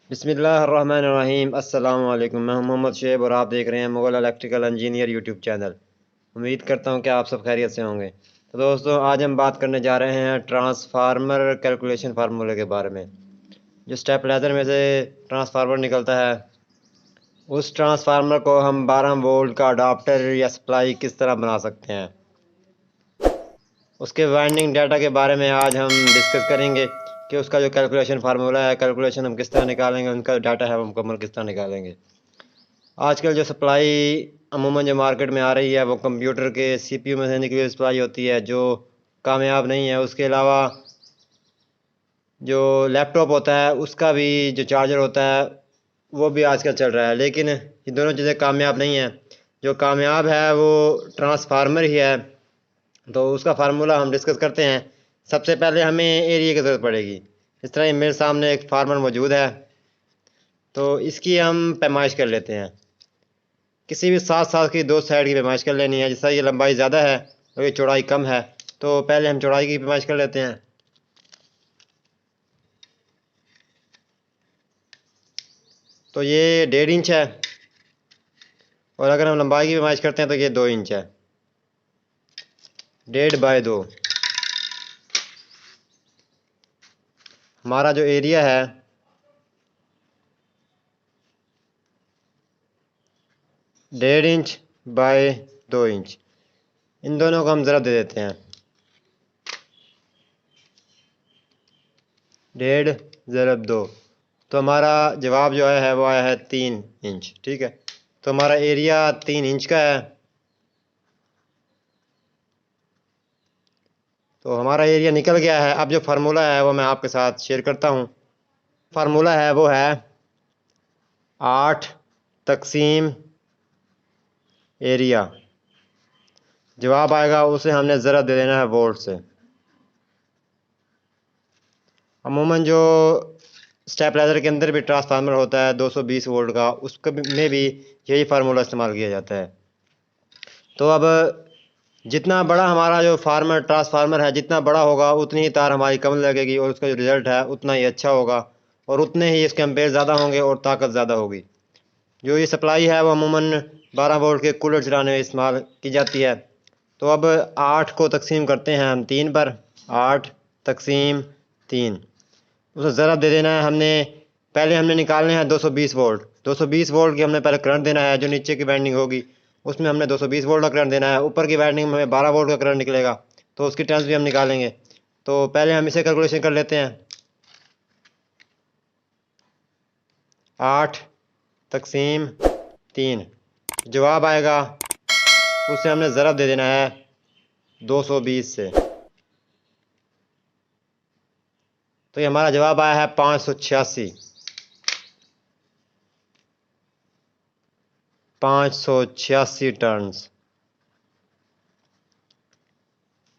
बिस्मिल्लाहिर्रहमानिर्रहीम। अस्सलाम वालेकुम। मैं हूं मोहम्मद शुएब और आप देख रहे हैं Mughal electrical engineer YouTube channel. उम्मीद करता हूं कि आप सब खैरियत से होंगे। तो दोस्तों, आज हम बात करने जा रहे हैं ट्रांसफार्मर कैलकुलेशन फार्मूले के बारे में। जो स्टेपलाइजर में से ट्रांसफार्मर निकलता है, उस ट्रांसफार्मर को हम 12 वोल्ट का अडाप्टर या सप्लाई किस तरह बना सकते हैं, उसके वाइंडिंग डाटा के बारे में आज हम डिस्कस करेंगे कि उसका जो कैलकुलेशन फार्मूला है, कैलकुलेशन हम किस तरह निकालेंगे, उनका डाटा है वो मुकम्मल किस तरह निकालेंगे। आजकल जो सप्लाई अमूमन जो मार्केट में आ रही है वो कंप्यूटर के सीपीयू में से निकली हुई सप्लाई होती है, जो कामयाब नहीं है। उसके अलावा जो लैपटॉप होता है उसका भी जो चार्जर होता है वो भी आजकल चल रहा है, लेकिन ये दोनों चीज़ें कामयाब नहीं हैं। जो कामयाब है वो ट्रांसफार्मर ही है। तो उसका फार्मूला हम डिस्कस करते हैं। सबसे पहले हमें एरिया की ज़रूरत पड़ेगी। इस तरह मेरे सामने एक फार्मर मौजूद है, तो इसकी हम पैमाइश कर लेते हैं। किसी भी 7 की दो साइड की पैमाइश कर लेनी है। जैसा ये लंबाई ज़्यादा है और ये चौड़ाई कम है, तो पहले हम चौड़ाई की पैमाइश कर लेते हैं। तो ये 1.5 इंच है, और अगर हम लंबाई की पैमाइश करते हैं तो ये 2 इंच है। 1.5 बाय 2। हमारा जो एरिया है 1.5 इंच बाय 2 इंच। इन दोनों को हम ज़रा दे देते हैं। 1.5 ज़रब 2, तो हमारा जवाब जो आया है वो आया है 3 इंच। ठीक है, तो हमारा एरिया 3 इंच का है। तो हमारा एरिया निकल गया है। अब जो फार्मूला है वो मैं आपके साथ शेयर करता हूँ। फार्मूला है वो है 8 तकसीम एरिया। जवाब आएगा उसे हमने ज़रा दे देना है वोल्ट से। अमूमन जो स्टेपलाइजर के अंदर भी ट्रांसफार्मर होता है 220 वोल्ट का, उसके में भी यही फार्मूला इस्तेमाल किया जाता है। तो अब जितना बड़ा हमारा जो ट्रांसफार्मर है, जितना बड़ा होगा उतनी ही तार हमारी कम लगेगी और उसका जो रिज़ल्ट है उतना ही अच्छा होगा, और उतने ही इसके एम्पेयर ज़्यादा होंगे और ताकत ज़्यादा होगी। जो ये सप्लाई है वो अमूमन 12 वोल्ट के कूलर चलाने में इस्तेमाल की जाती है। तो अब 8 को तकसीम करते हैं हम 3 पर। 8 तकसीम 3, उसे ज़रा दे देना है हमने। पहले हमने निकालने हैं 220 वोल्ट। 220 वोल्ट की हमने पहले करंट देना है। जो नीचे की वाइंडिंग होगी उसमें हमने 220 वोल्ट का करंट देना है। ऊपर की वाइंडिंग में हमें 12 वोल्ट का करंट निकलेगा, तो उसकी टर्म्स भी हम निकालेंगे। तो पहले हम इसे कैलकुलेशन कर लेते हैं। 8 तकसीम 3, जवाब आएगा उसे हमने ज़रब दे देना है 220 से। तो ये हमारा जवाब आया है 586। 586 टर्न्स।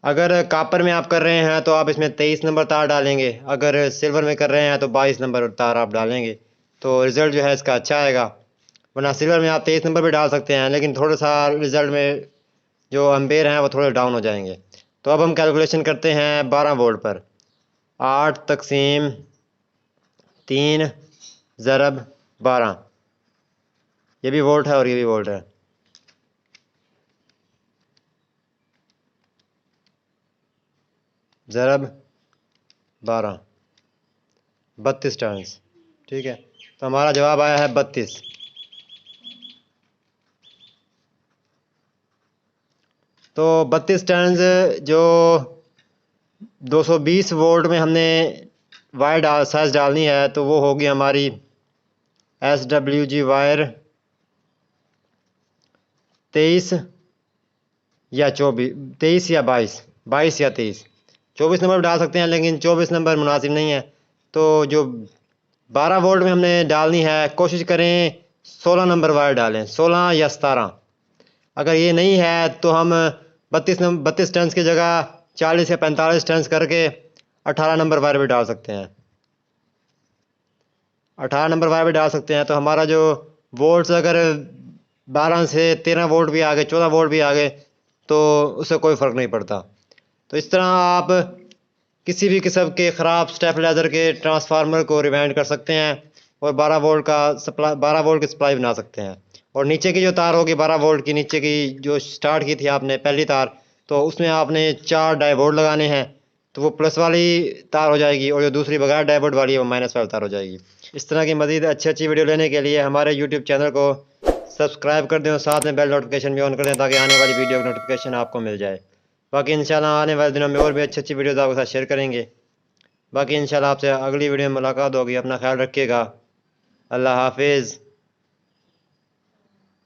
अगर कापर में आप कर रहे हैं तो आप इसमें 23 नंबर तार डालेंगे। अगर सिल्वर में कर रहे हैं तो 22 नंबर तार आप डालेंगे, तो रिज़ल्ट जो है इसका अच्छा आएगा। वरना सिल्वर में आप 23 नंबर भी डाल सकते हैं, लेकिन थोड़ा सा रिज़ल्ट में जो एम्पेयर हैं वो थोड़े डाउन हो जाएंगे। तो अब हम कैलकुलेशन करते हैं 12 वोल्ट पर। 8 तकसीम 3 ज़रब 12, ये भी वोल्ट है और ये भी वोल्ट है। ज़रब 12, 32 टर्न्स। ठीक है, तो हमारा जवाब आया है 32। तो 32 टर्न्स जो 220 वोल्ट में हमने वायर साइज डालनी है, तो वो होगी हमारी SWG वायर 23 या 24, 23 या 22, 22 या 23। 24 नंबर डाल सकते हैं, लेकिन 24 नंबर मुनासिब नहीं है। तो जो 12 वोल्ट में हमने डालनी है, कोशिश करें 16 नंबर वायर डालें, 16 या 17। अगर ये नहीं है तो हम 32 टन्स की जगह 40 या 45 टन्स करके 18 नंबर वायर भी डाल सकते हैं। 18 नंबर वायर भी डाल सकते हैं। तो हमारा जो वोल्ट्स अगर 12 से 13 वोल्ट भी आ गए, 14 वोल्ट भी आ गए, तो उससे कोई फ़र्क नहीं पड़ता। तो इस तरह आप किसी भी किस्म के ख़राब स्टेबलाइज़र के ट्रांसफार्मर को रिवाइंड कर सकते हैं। और 12 वोल्ट का सप्लाई, 12 वोल्ट की सप्लाई बना सकते हैं। और नीचे की जो तार होगी 12 वोल्ट की, नीचे की जो स्टार्ट की थी आपने पहली तार, तो उसमें आपने 4 डायोड लगाने हैं, तो वो प्लस वाली तार हो जाएगी, और जो दूसरी बगैर डायोड वाली है वो माइनस वाली तार हो जाएगी। इस तरह की मज़ीद अच्छी अच्छी वीडियो लेने के लिए हमारे यूट्यूब चैनल को सब्सक्राइब कर दें और साथ में बेल नोटिफिकेशन भी ऑन कर दें, ताकि आने वाली वीडियो की नोटिफिकेशन आपको मिल जाए। बाकी इंशाल्लाह आने वाले दिनों में और भी अच्छी अच्छी वीडियोज़ आपके साथ शेयर करेंगे। बाकी इंशाल्लाह आपसे अगली वीडियो में मुलाकात होगी। अपना ख्याल रखिएगा। अल्लाह हाफिज़।